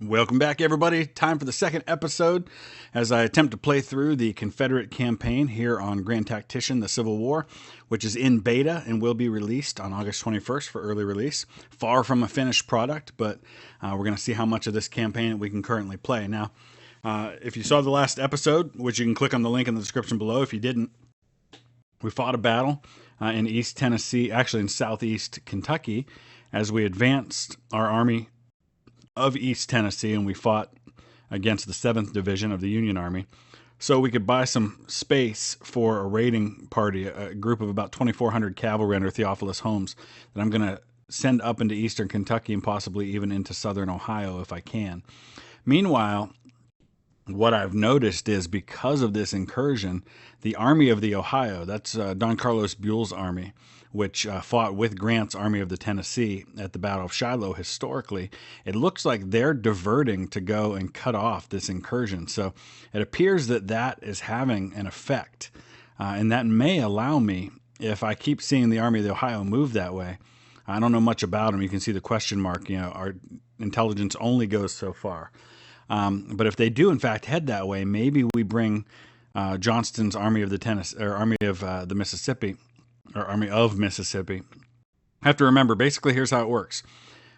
Welcome back, everybody. Time for the second episode as I attempt to play through the Confederate campaign here on Grand Tactician, the Civil War, which is in beta and will be released on August 21st for early release. Far from a finished product, but we're going to see how much of this campaign we can currently play. Now, if you saw the last episode, which you can click on the link in the description below if you didn't, we fought a battle in East Tennessee, actually in Southeast Kentucky, as we advanced our army of East Tennessee, and we fought against the 7th Division of the Union Army. So we could buy some space for a raiding party, a group of about 2,400 cavalry under Theophilus Holmes that I'm going to send up into eastern Kentucky and possibly even into southern Ohio if I can. Meanwhile, what I've noticed is because of this incursion, the Army of the Ohio, that's Don Carlos Buell's army, which fought with Grant's Army of the Tennessee at the Battle of Shiloh historically, it looks like they're diverting to go and cut off this incursion. So it appears that that is having an effect, and that may allow me, if I keep seeing the Army of the Ohio move that way. I don't know much about them. You can see the question mark. You know, our intelligence only goes so far. But if they do, in fact, head that way, maybe we bring Johnston's Army of the Tennessee, or Army of the Mississippi, or Army of Mississippi. I have to remember, basically, here's how it works.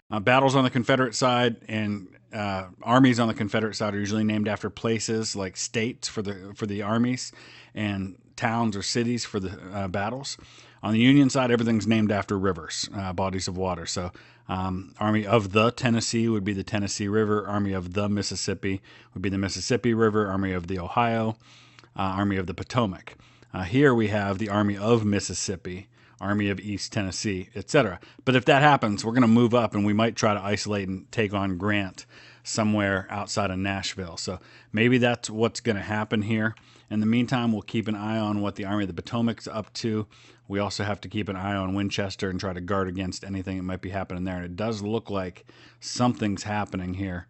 Battles on the Confederate side and armies on the Confederate side are usually named after places like states for the armies and towns or cities for the battles. On the Union side, everything's named after rivers, bodies of water. So Army of the Tennessee would be the Tennessee River. Army of the Mississippi would be the Mississippi River. Army of the Ohio, Army of the Potomac. Here we have the Army of Mississippi, Army of East Tennessee, etc. But if that happens, we're going to move up and we might try to isolate and take on Grant somewhere outside of Nashville. So maybe that's what's going to happen here. In the meantime, we'll keep an eye on what the Army of the Potomac's up to. We also have to keep an eye on Winchester and try to guard against anything that might be happening there. And it does look like something's happening here.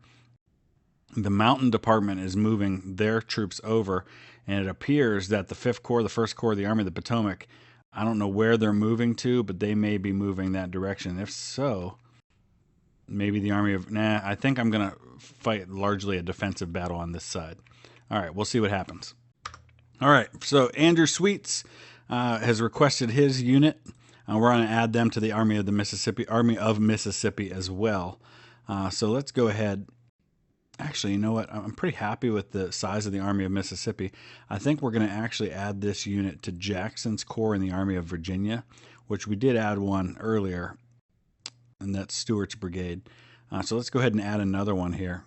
The Mountain Department is moving their troops over, and it appears that the 5th Corps, the 1st Corps, the Army of the Potomac, I don't know where they're moving to, but they may be moving that direction. If so, maybe the Army of... I think I'm going to fight largely a defensive battle on this side. All right, we'll see what happens. All right, so Andrew Sweets has requested his unit. We're going to add them to the Army of Mississippi as well. So let's go ahead. Actually, you know what? I'm pretty happy with the size of the Army of Mississippi. I think we're going to actually add this unit to Jackson's Corps in the Army of Virginia, which we did add one earlier, and that's Stewart's Brigade. So let's go ahead and add another one here.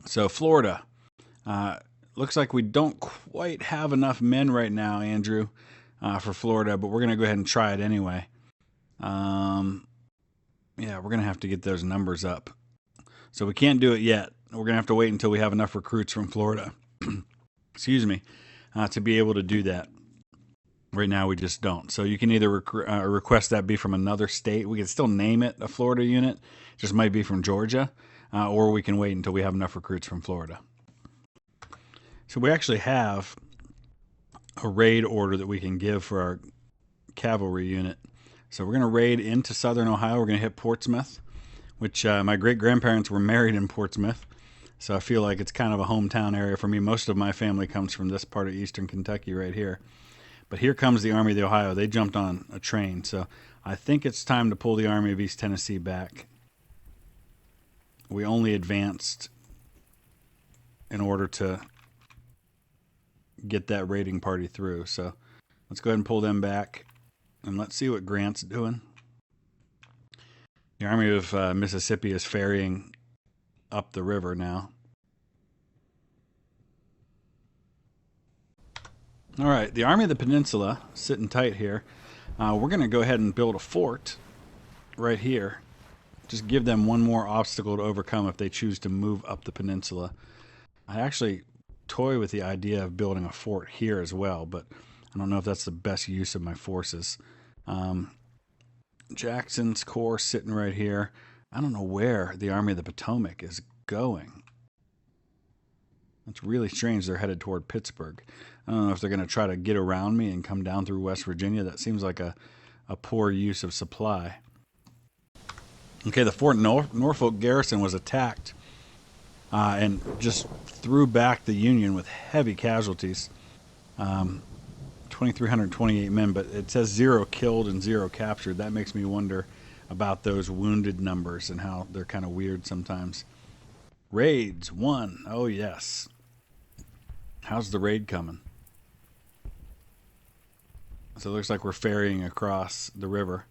So Florida. Looks like we don't quite have enough men right now, Andrew, for Florida, but we're going to go ahead and try it anyway. Yeah, we're going to have to get those numbers up. So we can't do it yet. We're going to have to wait until we have enough recruits from Florida, excuse me, to be able to do that. Right now we just don't. So you can either request that be from another state. We can still name it a Florida unit. It just might be from Georgia, or we can wait until we have enough recruits from Florida. So we actually have a raid order that we can give for our cavalry unit. So we're going to raid into southern Ohio. We're going to hit Portsmouth, which my great-grandparents were married in Portsmouth. So I feel like it's kind of a hometown area for me. Most of my family comes from this part of eastern Kentucky right here. But here comes the Army of the Ohio. They jumped on a train. So I think it's time to pull the Army of East Tennessee back. We only advanced in order to get that raiding party through. So let's go ahead and pull them back, and let's see what Grant's doing. The Army of Mississippi is ferrying up the river now. All right, the Army of the Peninsula, sitting tight here. We're going to go ahead and build a fort right here. Just give them one more obstacle to overcome if they choose to move up the peninsula. I actually toy with the idea of building a fort here as well, but I don't know if that's the best use of my forces. Jackson's Corps sitting right here. I don't know where the Army of the Potomac is going. It's really strange they're headed toward Pittsburgh. I don't know if they're going to try to get around me and come down through West Virginia. That seems like a poor use of supply. Okay, the Fort Norfolk garrison was attacked and just threw back the Union with heavy casualties. 2,328 men, but it says 0 killed and 0 captured. That makes me wonder about those wounded numbers and how they're kind of weird sometimes. Raids, 1. Oh, yes. How's the raid coming? So it looks like we're ferrying across the river,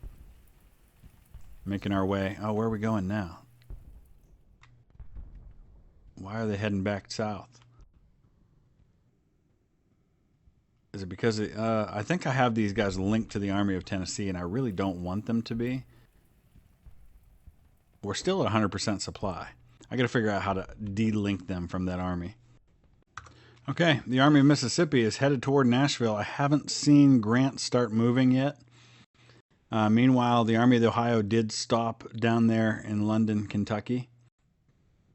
making our way. Oh, where are we going now? Why are they heading back south? Is it because I think I have these guys linked to the Army of Tennessee, and I really don't want them to be. We're still at 100% supply. I got to figure out how to de-link them from that army. Okay, the Army of Mississippi is headed toward Nashville. I haven't seen Grant start moving yet. Meanwhile, the Army of the Ohio did stop down there in London, Kentucky.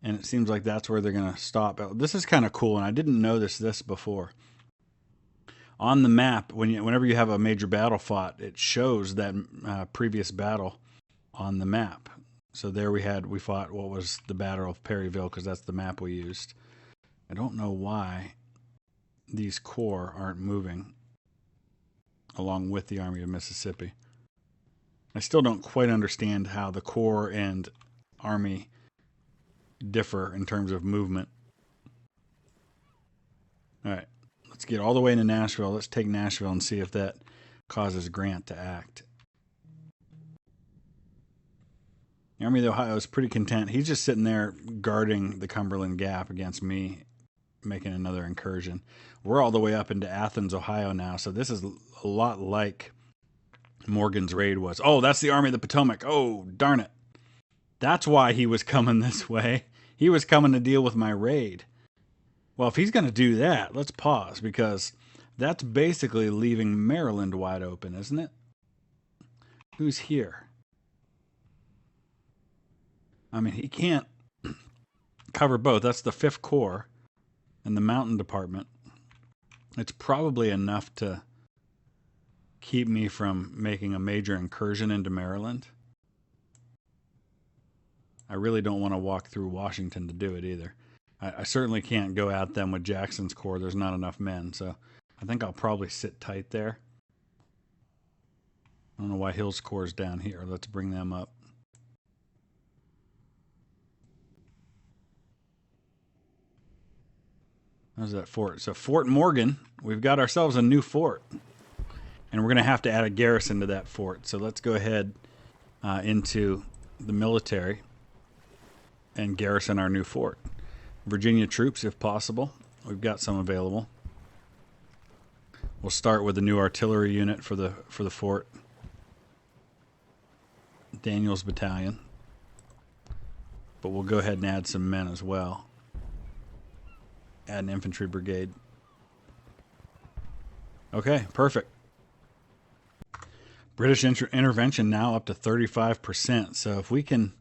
And it seems like that's where they're going to stop. This is kind of cool, and I didn't notice this before. On the map, whenever you have a major battle fought, it shows that previous battle on the map. So there we fought what was the Battle of Perryville, because that's the map we used. I don't know why these corps aren't moving along with the Army of Mississippi. I still don't quite understand how the corps and army differ in terms of movement. All right, let's get all the way into Nashville. Let's take Nashville and see if that causes Grant to act. The Army of the Ohio is pretty content. He's just sitting there guarding the Cumberland Gap against me, making another incursion. We're all the way up into Athens, Ohio now, so this is a lot like Morgan's raid was. Oh, that's the Army of the Potomac. Oh, darn it. That's why he was coming this way. He was coming to deal with my raid. Well, if he's going to do that, let's pause, because that's basically leaving Maryland wide open, isn't it? Who's here? I mean, he can't cover both. That's the 5th Corps and the Mountain Department. It's probably enough to keep me from making a major incursion into Maryland. I really don't want to walk through Washington to do it either. I certainly can't go at them with Jackson's Corps. There's not enough men, so I think I'll probably sit tight there. I don't know why Hill's Corps is down here. Let's bring them up. How's that fort? So Fort Morgan, we've got ourselves a new fort. And we're going to have to add a garrison to that fort. So let's go ahead into the military and garrison our new fort. Virginia troops, if possible. We've got some available. We'll start with a new artillery unit for the fort. Daniel's battalion. But we'll go ahead and add some men as well. Add an infantry brigade. Okay, perfect. British intervention now up to 35%. So if we can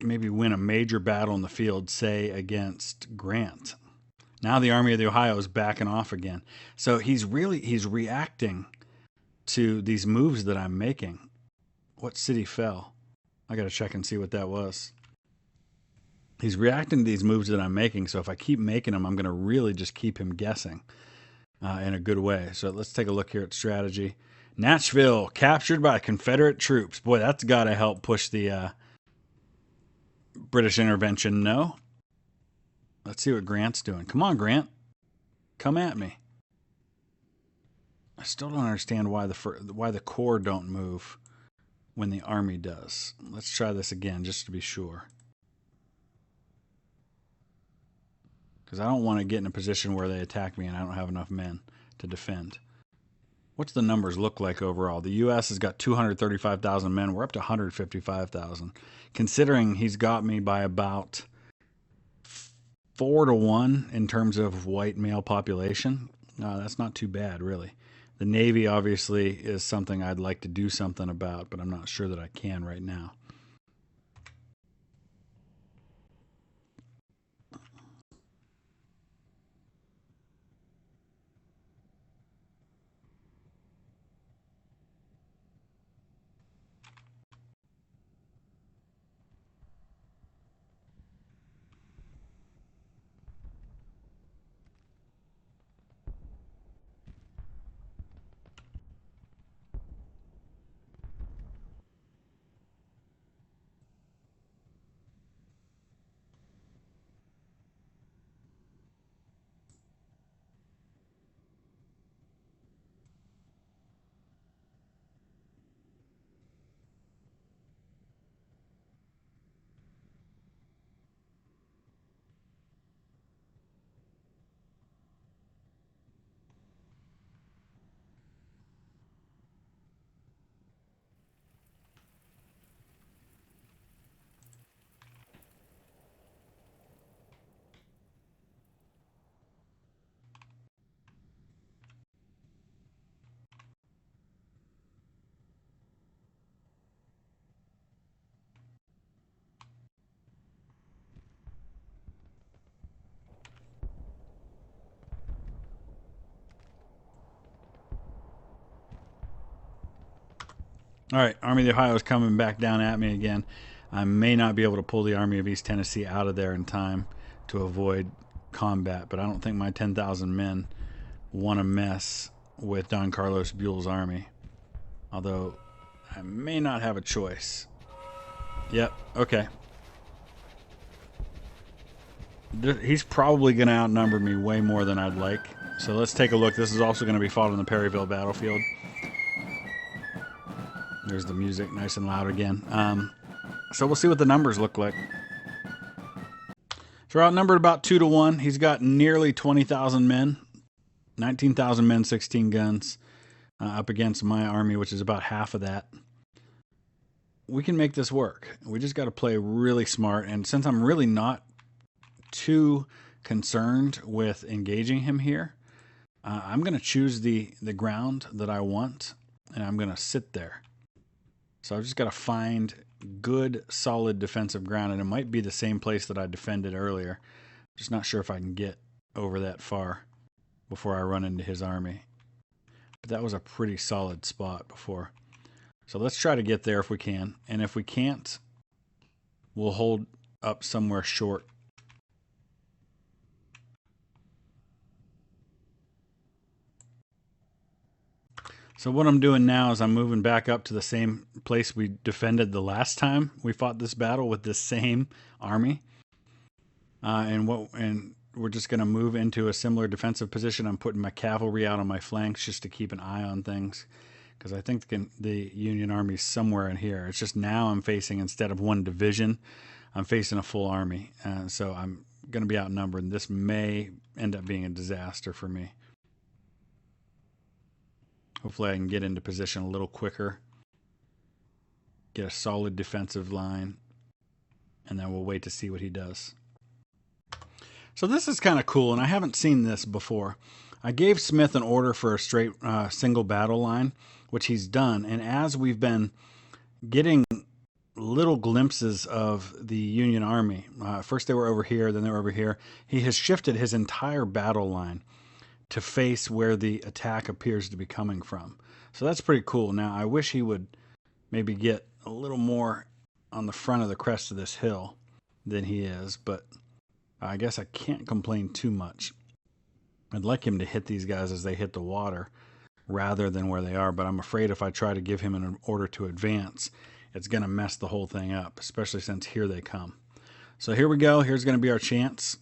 maybe win a major battle in the field, say against Grant. Now the Army of the Ohio is backing off again. So he's reacting to these moves that I'm making. What city fell? I got to check and see what that was. He's reacting to these moves that I'm making, so if I keep making them, I'm going to really just keep him guessing in a good way. So let's take a look here at strategy. Nashville, captured by Confederate troops. Boy, that's got to help push the British intervention, no? Let's see what Grant's doing. Come on, Grant. Come at me. I still don't understand why the Corps don't move when the Army does. Let's try this again just to be sure. Because I don't want to get in a position where they attack me and I don't have enough men to defend. What's the numbers look like overall? The U.S. has got 235,000 men. We're up to 155,000. Considering he's got me by about 4-1 in terms of white male population, that's not too bad, really. The Navy, obviously, is something I'd like to do something about, but I'm not sure that I can right now. All right, Army of the Ohio is coming back down at me again. I may not be able to pull the Army of East Tennessee out of there in time to avoid combat, but I don't think my 10,000 men want to mess with Don Carlos Buell's army. Although I may not have a choice. Yep, okay. He's probably going to outnumber me way more than I'd like. So let's take a look. This is also going to be fought on the Perryville battlefield. There's the music, nice and loud again. So we'll see what the numbers look like. So we're outnumbered about 2-1. He's got nearly 20,000 men. 19,000 men, 16 guns. Up against my army, which is about half of that. We can make this work. We just got to play really smart. And since I'm really not too concerned with engaging him here, I'm going to choose the ground that I want, and I'm going to sit there. So I've just got to find good, solid defensive ground, and it might be the same place that I defended earlier. Just not sure if I can get over that far before I run into his army. But that was a pretty solid spot before. So let's try to get there if we can. And if we can't, we'll hold up somewhere short. So what I'm doing now is I'm moving back up to the same place we defended the last time we fought this battle with this same army. And we're just going to move into a similar defensive position. I'm putting my cavalry out on my flanks just to keep an eye on things, because I think the Union Army is somewhere in here. It's just now I'm facing, instead of one division, I'm facing a full army. So I'm going to be outnumbered, and this may end up being a disaster for me. Hopefully I can get into position a little quicker, get a solid defensive line, and then we'll wait to see what he does. So this is kind of cool, and I haven't seen this before. I gave Smith an order for a straight single battle line, which he's done. And as we've been getting little glimpses of the Union Army, first they were over here, then they were over here, he has shifted his entire battle line to face where the attack appears to be coming from. So that's pretty cool. Now, I wish he would maybe get a little more on the front of the crest of this hill than he is, but I guess I can't complain too much. I'd like him to hit these guys as they hit the water rather than where they are, but I'm afraid if I try to give him an order to advance, it's going to mess the whole thing up, especially since here they come. So here we go. Here's going to be our chance.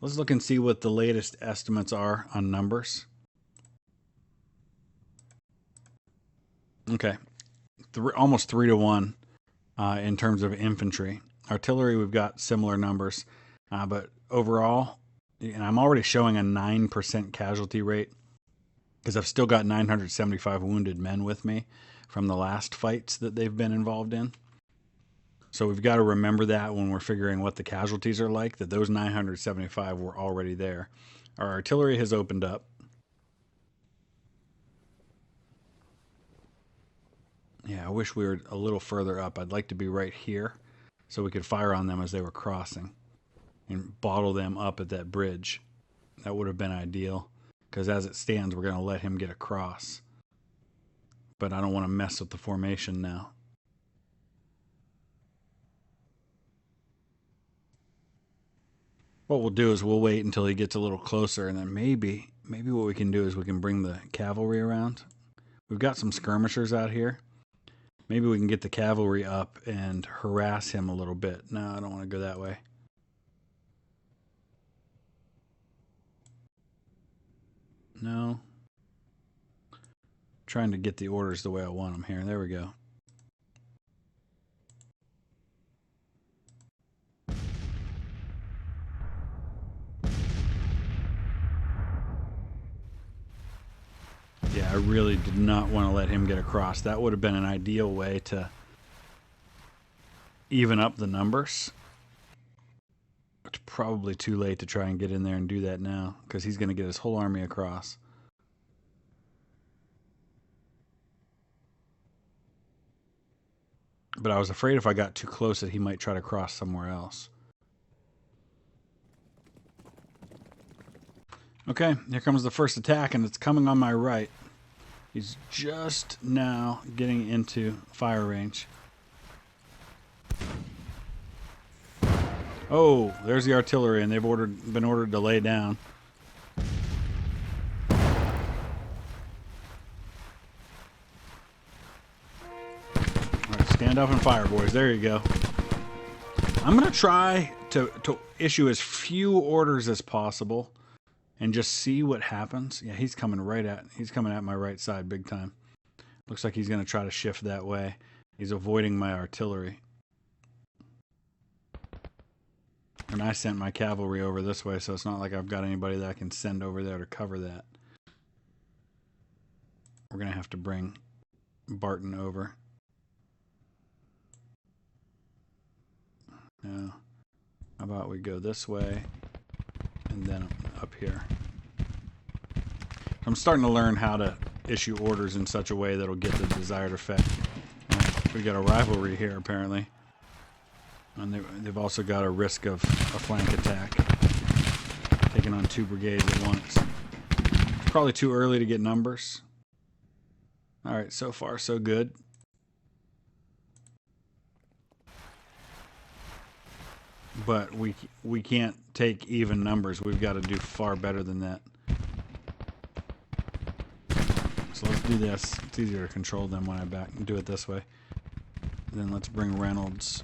Let's look and see what the latest estimates are on numbers. Okay, almost 3-1 in terms of infantry. Artillery, we've got similar numbers, but overall, and I'm already showing a 9% casualty rate because I've still got 975 wounded men with me from the last fights that they've been involved in. So we've got to remember that when we're figuring what the casualties are like, that those 975 were already there. Our artillery has opened up. Yeah, I wish we were a little further up. I'd like to be right here so we could fire on them as they were crossing and bottle them up at that bridge. That would have been ideal, because as it stands, we're going to let him get across. But I don't want to mess with the formation now. What we'll do is we'll wait until he gets a little closer, and then maybe what we can do is we can bring the cavalry around. We've got some skirmishers out here. Maybe we can get the cavalry up and harass him a little bit. No, I don't want to go that way. No. Trying to get the orders the way I want them here. There we go. Yeah, I really did not want to let him get across. That would have been an ideal way to even up the numbers. It's probably too late to try and get in there and do that now, because he's going to get his whole army across. But I was afraid if I got too close that he might try to cross somewhere else. Okay, here comes the first attack, and it's coming on my right. He's just now getting into fire range. Oh, there's the artillery, and they've been ordered to lay down. All right, stand up and fire, boys. There you go. I'm going to try to issue as few orders as possible and just see what happens. Yeah, he's coming at my right side big time. Looks like he's going to try to shift that way. He's avoiding my artillery. And I sent my cavalry over this way, so it's not like I've got anybody that I can send over there to cover that. We're going to have to bring Barton over. Now, how about we go this way and then up here. I'm starting to learn how to issue orders in such a way that'll get the desired effect. We got a rivalry here, apparently. And they've also got a risk of a flank attack. Taking on 2 brigades at once. It's probably too early to get numbers. Alright, so far so good. But we can't take even numbers. We've got to do far better than that. So let's do this. It's easier to control them when I do it this way. Then let's bring Reynolds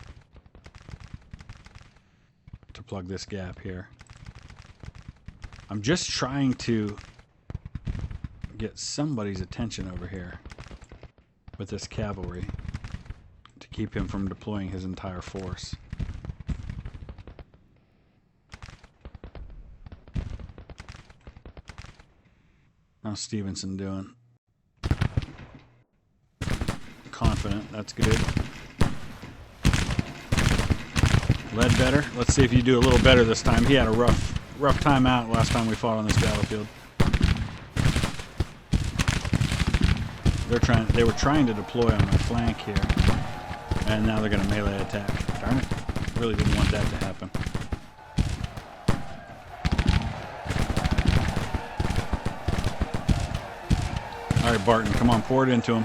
to plug this gap here. I'm just trying to get somebody's attention over here with this cavalry to keep him from deploying his entire force. How's Stevenson doing? Confident, that's good. Ledbetter, let's see if you do a little better this time. He had a rough time out last time we fought on this battlefield. They were trying to deploy on my flank here, and now they're going to melee attack. Darn it! Really didn't want that to happen. All right, Barton, come on, pour it into him.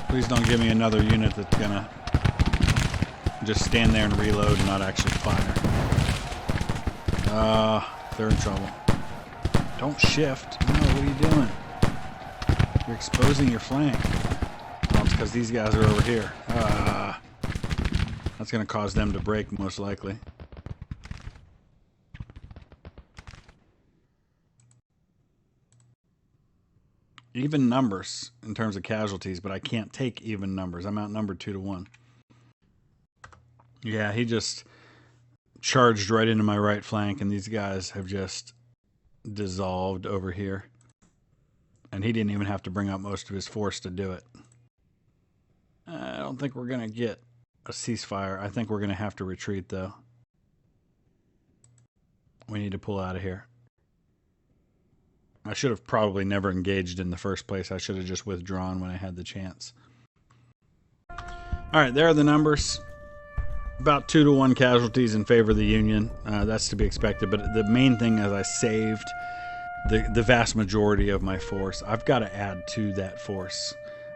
Please don't give me another unit that's gonna just stand there and reload and not actually fire. They're in trouble. Don't shift. No, what are you doing? You're exposing your flank. Well, it's because these guys are over here. That's gonna cause them to break most likely. Even numbers in terms of casualties, but I can't take even numbers. I'm outnumbered 2-1. Yeah, he just charged right into my right flank, and these guys have just dissolved over here. And he didn't even have to bring up most of his force to do it. I don't think we're going to get a ceasefire. I think we're going to have to retreat, though. We need to pull out of here. I should have probably never engaged in the first place. I should have just withdrawn when I had the chance. All right, there are the numbers. About 2-1 casualties in favor of the Union. That's to be expected. But the main thing is I saved the vast majority of my force. I've got to add to that force.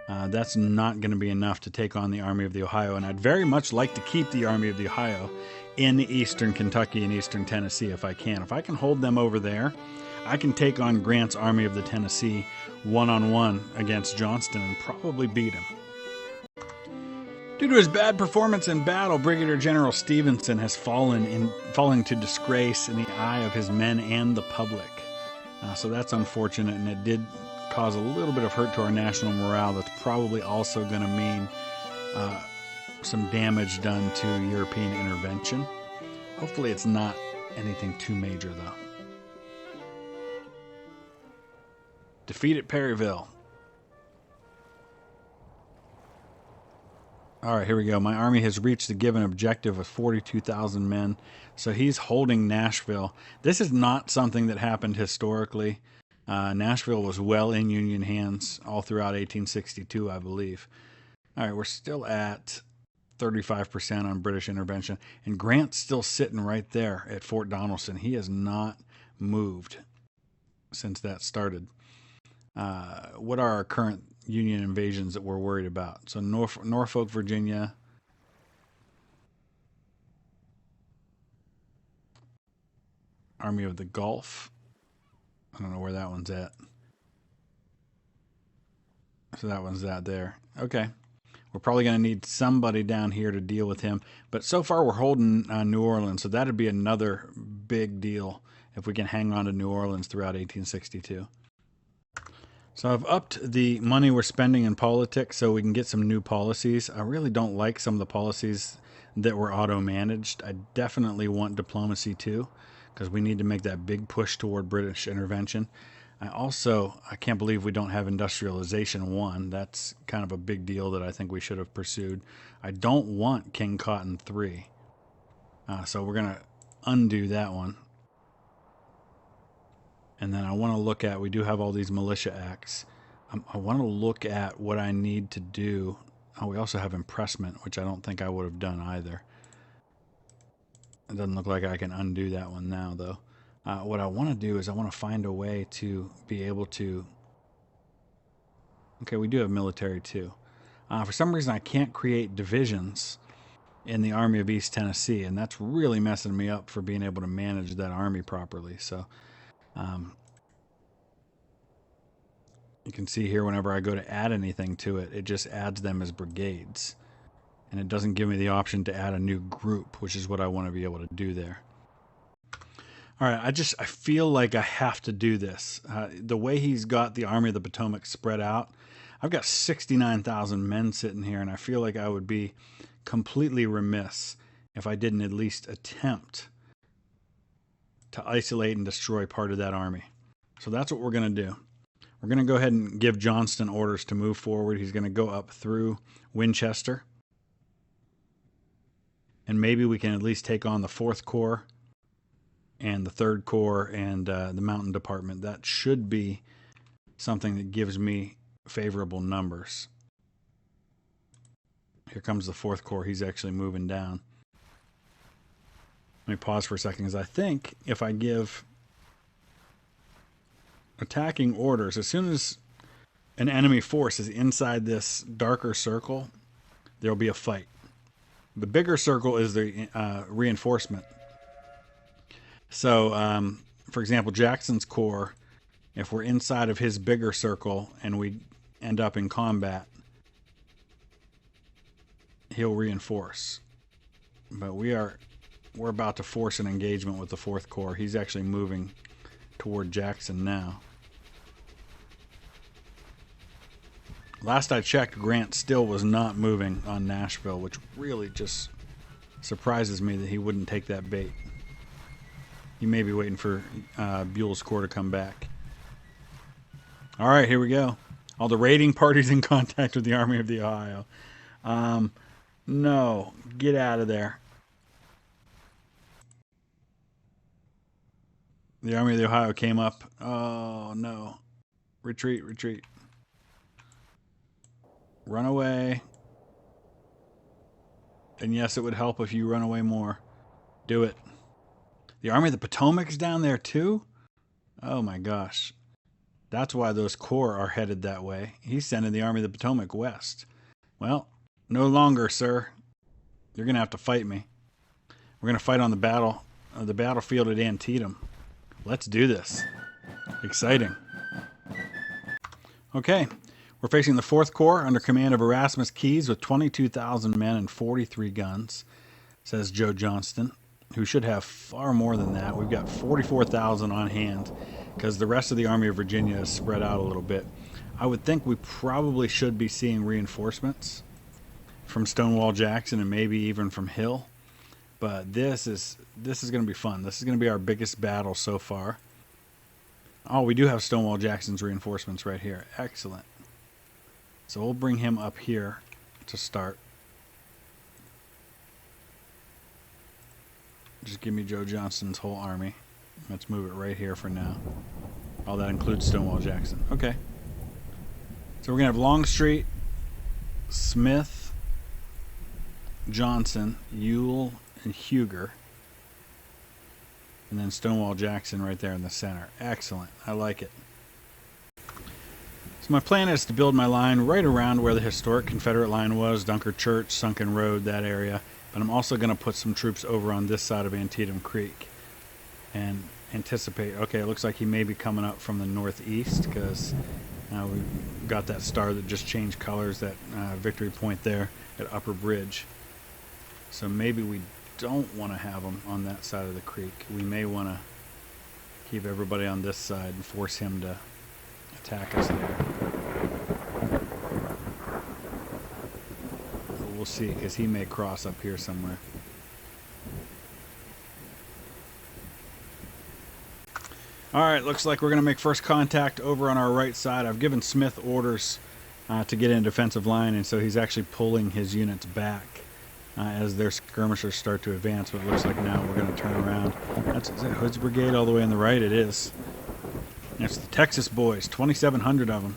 That's not going to be enough to take on the Army of the Ohio. And I'd very much like to keep the Army of the Ohio in eastern Kentucky and eastern Tennessee if I can. If I can hold them over there, I can take on Grant's Army of the Tennessee one-on-one against Johnston and probably beat him. Due to his bad performance in battle, Brigadier General Stevenson has fallen to disgrace in the eye of his men and the public. So that's unfortunate, and it did cause a little bit of hurt to our national morale. That's probably also going to mean some damage done to European intervention. Hopefully it's not anything too major, though. Defeat at Perryville. All right, here we go. My army has reached the given objective of 42,000 men. So he's holding Nashville. This is not something that happened historically. Nashville was well in Union hands all throughout 1862, I believe. All right, we're still at 35% on British intervention. And Grant's still sitting right there at Fort Donelson. He has not moved since that started. What are our current Union invasions that we're worried about? So Norfolk, Virginia. Army of the Gulf. I don't know where that one's at. So that one's that there. Okay. We're probably going to need somebody down here to deal with him. But so far we're holding New Orleans, so that'd be another big deal if we can hang on to New Orleans throughout 1862. So I've upped the money we're spending in politics so we can get some new policies. I really don't like some of the policies that were auto-managed. I definitely want diplomacy too, because we need to make that big push toward British intervention. I can't believe we don't have industrialization 1. That's kind of a big deal that I think we should have pursued. I don't want King Cotton 3. So we're going to undo that one. And then I want to look at, we do have all these militia acts. I want to look at what I need to do. Oh, we also have impressment, which I don't think I would have done either. It doesn't look like I can undo that one now, though. What I want to do is I want to find a way to be able to... Okay, we do have military too. For some reason, I can't create divisions in the Army of East Tennessee, and that's really messing me up for being able to manage that army properly. So you can see here whenever I go to add anything to it, it just adds them as brigades. And it doesn't give me the option to add a new group, which is what I want to be able to do there. All right, I feel like I have to do this. The way he's got the Army of the Potomac spread out, I've got 69,000 men sitting here, and I feel like I would be completely remiss if I didn't at least attempt to isolate and destroy part of that army. So that's what we're going to do. We're going to go ahead and give Johnston orders to move forward. He's going to go up through Winchester. And maybe we can at least take on the 4th Corps and the 3rd Corps and the Mountain Department. That should be something that gives me favorable numbers. Here comes the 4th Corps. He's actually moving down. Let me pause for a second, because I think if I give attacking orders, as soon as an enemy force is inside this darker circle, there'll be a fight. The bigger circle is the reinforcement. So, for example, Jackson's Corps, if we're inside of his bigger circle and we end up in combat, he'll reinforce. But we're about to force an engagement with the 4th Corps. He's actually moving toward Jackson now. Last I checked, Grant still was not moving on Nashville, which really just surprises me that he wouldn't take that bait. He may be waiting for Buell's Corps to come back. All right, here we go. All the raiding parties in contact with the Army of the Ohio. No, get out of there. The Army of the Ohio came up. Oh, no. Retreat, retreat. Run away. And yes, it would help if you run away more. Do it. The Army of the Potomac's down there too? Oh my gosh. That's why those corps are headed that way. He's sending the Army of the Potomac west. Well, no longer, sir. You're going to have to fight me. We're going to fight on the battlefield at Antietam. Let's do this. Exciting. Okay. We're facing the 4th Corps under command of Erasmus Keyes with 22,000 men and 43 guns, says Joe Johnston, who should have far more than that. We've got 44,000 on hand because the rest of the Army of Virginia is spread out a little bit. I would think we probably should be seeing reinforcements from Stonewall Jackson and maybe even from Hill. But this is going to be fun. This is going to be our biggest battle so far. Oh, we do have Stonewall Jackson's reinforcements right here. Excellent. So we'll bring him up here to start. Just give me Joe Johnston's whole army. Let's move it right here for now. Oh, that includes Stonewall Jackson. Okay. So we're going to have Longstreet, Smith, Johnson, Ewell, and Huger. And then Stonewall Jackson right there in the center. Excellent. I like it. So my plan is to build my line right around where the historic Confederate line was, Dunker Church, Sunken Road, that area. But I'm also going to put some troops over on this side of Antietam Creek. And anticipate, okay, it looks like he may be coming up from the northeast because we've got that star that just changed colors, that victory point there at Upper Bridge. So maybe we don't want to have him on that side of the creek. We may want to keep everybody on this side and force him to attack us there. But we'll see, because he may cross up here somewhere. Alright, looks like we're going to make first contact over on our right side. I've given Smith orders to get in defensive line, and so he's actually pulling his units back as their skirmishers start to advance. But it looks like now we're going to turn around. Is that Hood's brigade all the way on the right? It is. It's the Texas boys, 2,700 of them.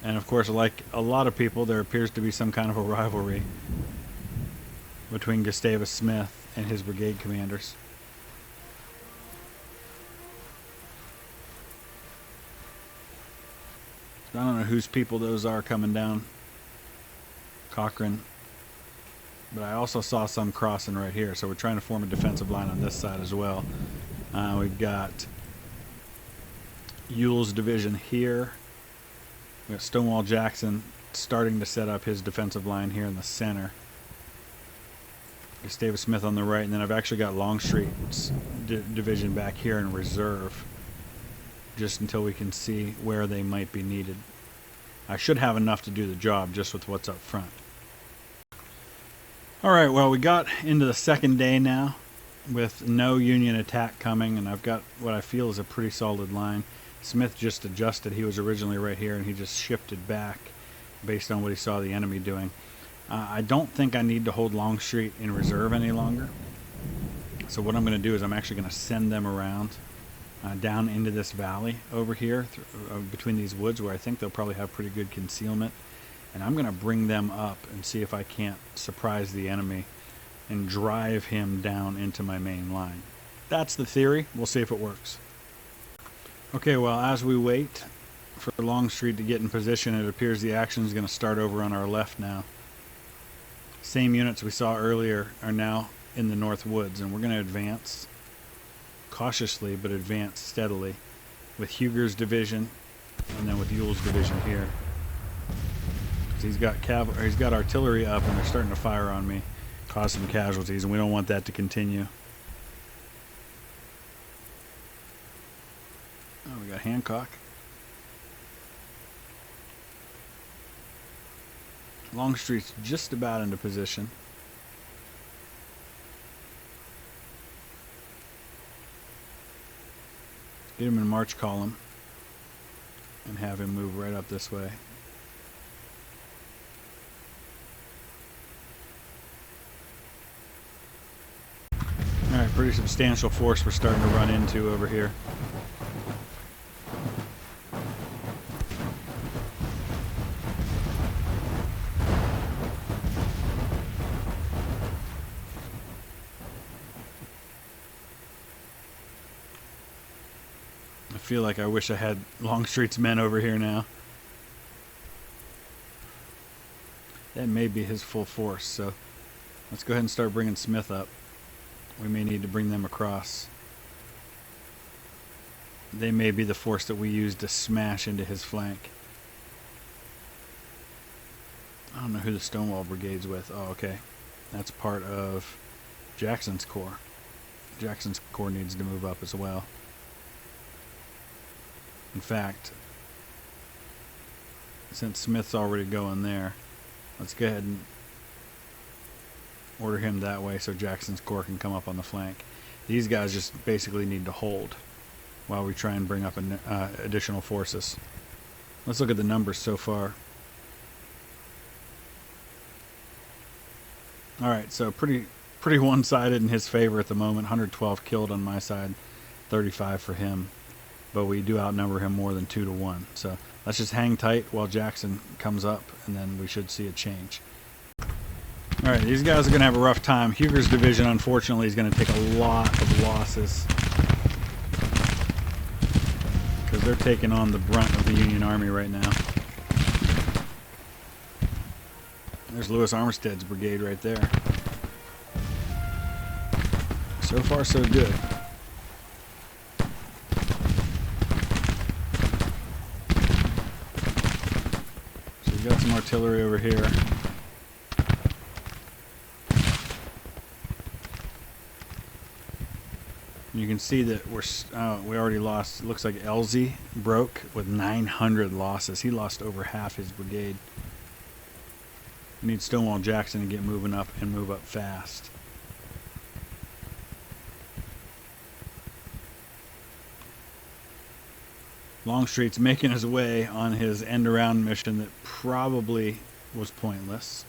And of course, like a lot of people, there appears to be some kind of a rivalry between Gustavus Smith and his brigade commanders. I don't know whose people those are coming down Cochrane, but I also saw some crossing right here, so we're trying to form a defensive line on this side as well. We've got Ewell's division here. We've got Stonewall Jackson starting to set up his defensive line here in the center. Gustavus Smith on the right, and then I've actually got Longstreet's division back here in reserve, just until we can see where they might be needed. I should have enough to do the job just with what's up front. Alright, well, we got into the second day now with no Union attack coming, and I've got what I feel is a pretty solid line. Smith just adjusted. He was originally right here, and he just shifted back based on what he saw the enemy doing. I don't think I need to hold Longstreet in reserve any longer. So what I'm going to do is I'm actually going to send them around down into this valley over here between these woods, where I think they'll probably have pretty good concealment. And I'm going to bring them up and see if I can't surprise the enemy and drive him down into my main line. That's the theory. We'll see if it works. Okay, well, as we wait for Longstreet to get in position, it appears the action is going to start over on our left now. Same units we saw earlier are now in the north woods, and we're going to advance cautiously, but advance steadily with Huger's division and then with Ewell's division here. He's got artillery up, and they're starting to fire on me, cause some casualties, and we don't want that to continue. Oh, we got Hancock. Longstreet's just about into position. Get him in march column and have him move right up this way. Alright, pretty substantial force we're starting to run into over here. I feel like I wish I had Longstreet's men over here now. That may be his full force, so let's go ahead and start bringing Smith up. We may need to bring them across. They may be the force that we use to smash into his flank. I don't know who the Stonewall Brigade's with. Oh, okay. That's part of Jackson's Corps. Jackson's Corps needs to move up as well. In fact, since Smith's already going there, let's go ahead and order him that way so Jackson's Corps can come up on the flank. These guys just basically need to hold while we try and bring up additional forces. Let's look at the numbers so far. Alright, so pretty one-sided in his favor at the moment. 112 killed on my side, 35 for him. but we do outnumber him more than 2-1. So let's just hang tight while Jackson comes up, and then we should see a change. All right, these guys are going to have a rough time. Huger's division, unfortunately, is going to take a lot of losses because they're taking on the brunt of the Union Army right now. There's Louis Armistead's brigade right there. So far, so good. So we've got some artillery over here. You can see that we already lost. It looks like Elzey broke with 900 losses. He lost over half his brigade. We need Stonewall Jackson to get moving up and move up fast. Longstreet's making his way on his end-around mission that probably was pointless,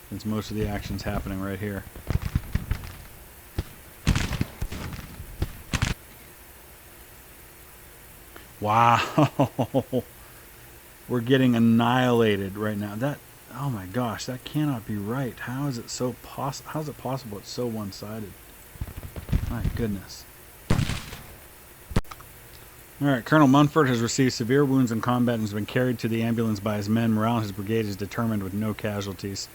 since most of the action's happening right here. Wow. We're getting annihilated right now. That, oh my gosh, that cannot be right. How is it so how is it possible it's so one-sided? My goodness. All right, Colonel Munford has received severe wounds in combat and has been carried to the ambulance by his men. Morale in his brigade is determined with no casualties.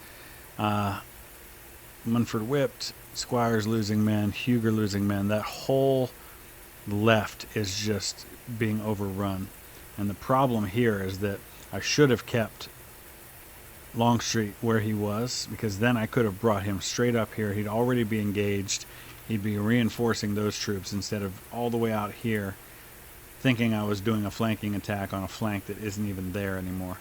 Munford whipped, Squires losing men, Huger losing men. That whole left is just being overrun. And the problem here is that I should have kept Longstreet where he was, because then I could have brought him straight up here. He'd already be engaged. He'd be reinforcing those troops instead of all the way out here, thinking I was doing a flanking attack on a flank that isn't even there anymore.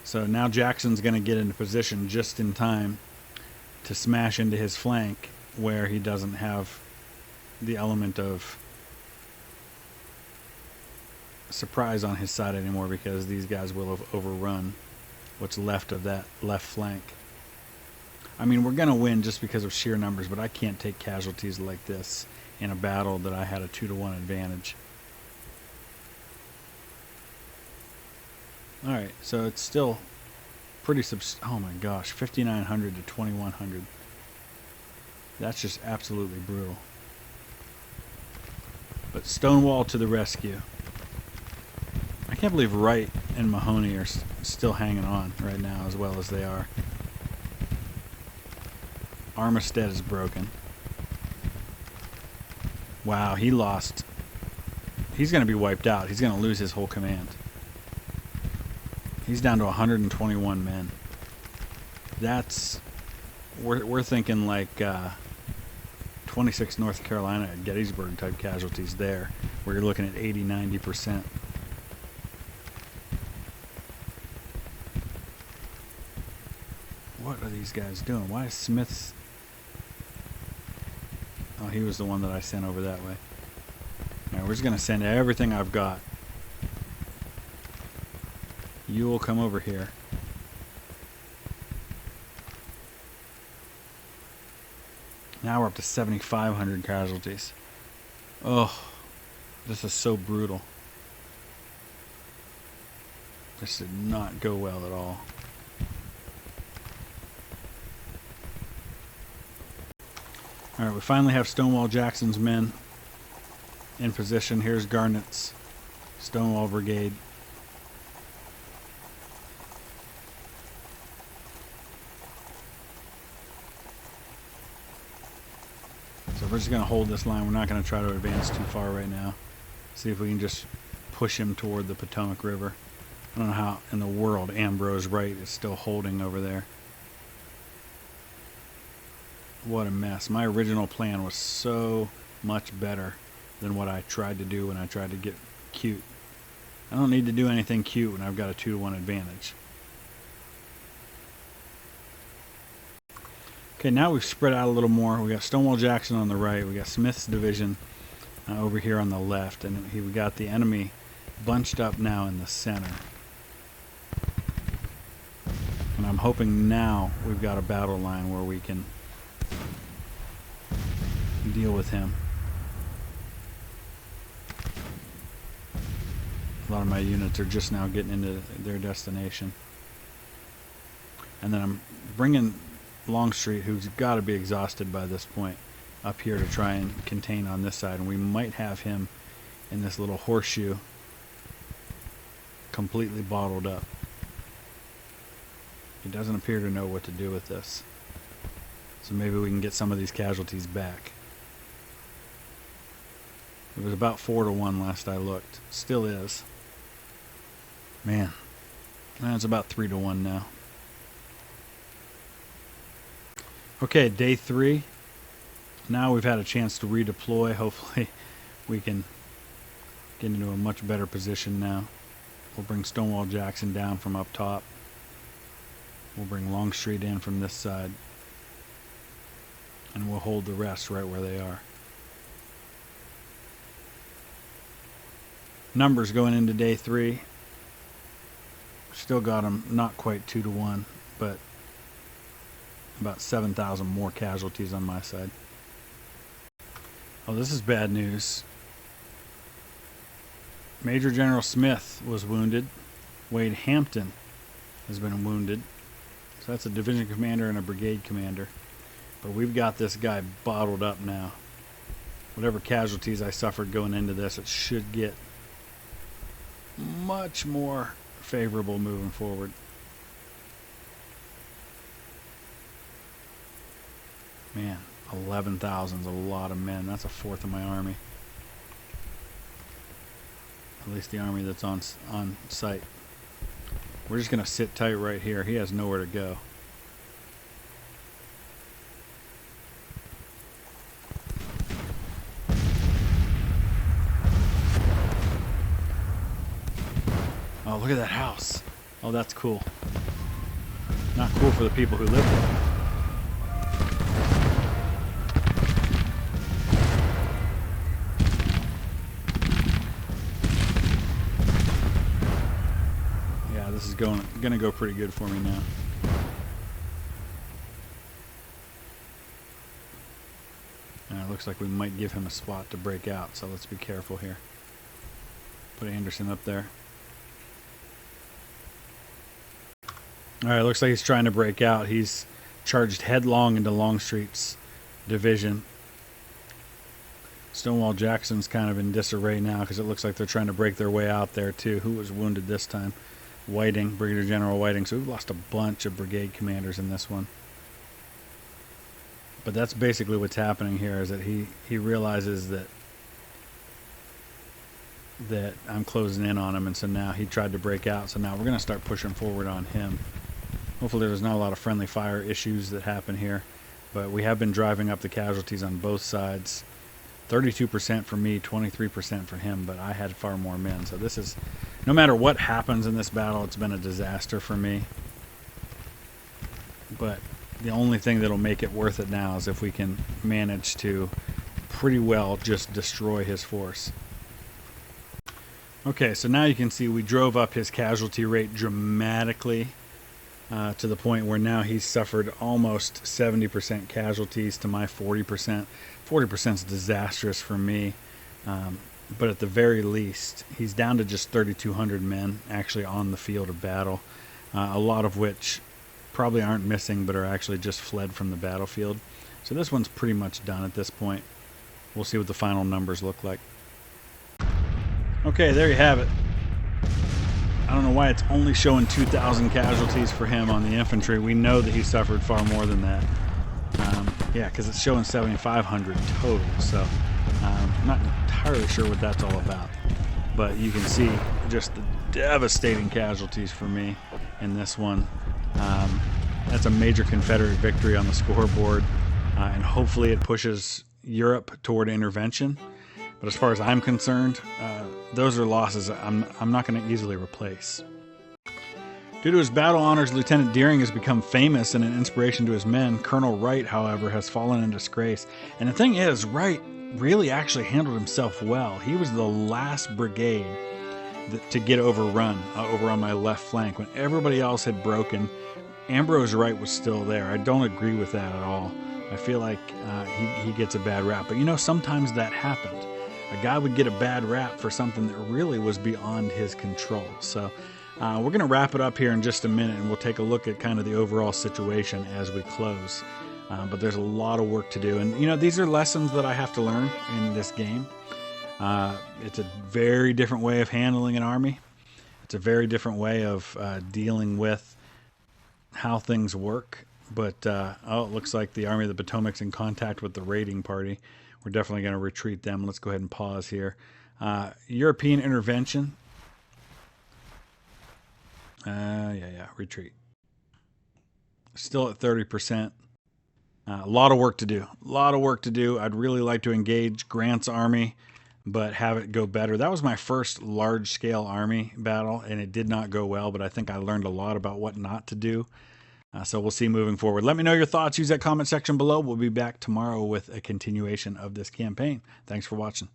So now Jackson's going to get into position just in time to smash into his flank where he doesn't have the element of surprise on his side anymore, because these guys will have overrun what's left of that left flank. I mean, we're going to win just because of sheer numbers, but I can't take casualties like this in a battle that I had a 2-1 advantage. Alright, so it's still pretty oh my gosh, 5,900 to 2,100. That's just absolutely brutal. But Stonewall to the rescue. I can't believe Wright and Mahoney are still hanging on right now as well as they are. Armistead is broken. Wow, he lost. He's going to be wiped out. He's going to lose his whole command. He's down to 121 men. That's, we're thinking like 26 North Carolina at Gettysburg type casualties there, where you're looking at 80-90%. What are these guys doing? Why is Smith's... Oh, he was the one that I sent over that way. All right, we're just going to send everything I've got. You will come over here. Now we're up to 7,500 casualties. Oh, this is so brutal. This did not go well at all. Alright, we finally have Stonewall Jackson's men in position. Here's Garnett's Stonewall Brigade. So we're just going to hold this line. We're not going to try to advance too far right now. See if we can just push him toward the Potomac River. I don't know how in the world Ambrose Wright is still holding over there. What a mess. My original plan was so much better than what I tried to do when I tried to get cute. I don't need to do anything cute when I've got a 2-1 advantage. Okay, now we've spread out a little more. We got Stonewall Jackson on the right. We got Smith's division over here on the left. And we got the enemy bunched up now in the center. And I'm hoping now we've got a battle line where we can deal with him. A lot of my units are just now getting into their destination. And then I'm bringing Longstreet, who's got to be exhausted by this point, up here to try and contain on this side. And we might have him in this little horseshoe completely bottled up. He doesn't appear to know what to do with this. So maybe we can get some of these casualties back. It was about 4-1 last I looked. Still is. Man, it's about 3-1 now. Okay, day 3. Now we've had a chance to redeploy. Hopefully we can get into a much better position now. We'll bring Stonewall Jackson down from up top. We'll bring Longstreet in from this side. And we'll hold the rest right where they are. Numbers going into day 3. Still got them not quite 2-1, but about 7,000 more casualties on my side. Oh, this is bad news. Major General Smith was wounded. Wade Hampton has been wounded. So that's a division commander and a brigade commander. But we've got this guy bottled up now. Whatever casualties I suffered going into this, it should get much more favorable moving forward. Man, 11,000 is a lot of men. That's a fourth of my army. At least the army that's on site. We're just going to sit tight right here. He has nowhere to go. Oh, look at that house. Oh, that's cool. Not cool for the people who live there. Yeah, this is gonna go pretty good for me now. And it looks like we might give him a spot to break out, so let's be careful here. Put Anderson up there. Alright, looks like he's trying to break out. He's charged headlong into Longstreet's division. Stonewall Jackson's kind of in disarray now because it looks like they're trying to break their way out there too. Who was wounded this time? Whiting, Brigadier General Whiting. So we've lost a bunch of brigade commanders in this one. But that's basically what's happening here, is that he realizes that I'm closing in on him, and so now he tried to break out. So now we're going to start pushing forward on him. Hopefully there's not a lot of friendly fire issues that happen here, but we have been driving up the casualties on both sides. 32% for me, 23% for him, but I had far more men. So this is, no matter what happens in this battle, it's been a disaster for me. But the only thing that'll make it worth it now is if we can manage to pretty well just destroy his force. Okay, so now you can see we drove up his casualty rate dramatically to the point where now he's suffered almost 70% casualties to my 40%. 40% is disastrous for me, but at the very least, he's down to just 3,200 men actually on the field of battle, a lot of which probably aren't missing but are actually just fled from the battlefield. So this one's pretty much done at this point. We'll see what the final numbers look like. Okay, there you have it. I don't know why it's only showing 2,000 casualties for him on the infantry. We know that he suffered far more than that. Yeah, because it's showing 7,500 total. So I'm not entirely sure what that's all about. But you can see just the devastating casualties for me in this one. That's a major Confederate victory on the scoreboard. And hopefully it pushes Europe toward intervention. But as far as I'm concerned, those are losses I'm not going to easily replace. Due to his battle honors, Lieutenant Deering has become famous and an inspiration to his men. Colonel Wright, however, has fallen in disgrace. And the thing is, Wright really actually handled himself well. He was the last brigade to get overrun over on my left flank. When everybody else had broken, Ambrose Wright was still there. I don't agree with that at all. I feel like he gets a bad rap. But, you know, sometimes that happened. a guy would get a bad rap for something that really was beyond his control. So we're going to wrap it up here in just a minute, and we'll take a look at kind of the overall situation as we close. But there's a lot of work to do. And, these are lessons that I have to learn in this game. It's a very different way of handling an army. It's a very different way of dealing with how things work. But, it looks like the Army of the Potomac's in contact with the raiding party. We're definitely going to retreat them. Let's go ahead and pause here. European intervention. Retreat. Still at 30%. A lot of work to do. I'd really like to engage Grant's army, but have it go better. That was my first large-scale army battle, and it did not go well, but I think I learned a lot about what not to do. So we'll see moving forward. Let me know your thoughts. Use that comment section below. We'll be back tomorrow with a continuation of this campaign. Thanks for watching.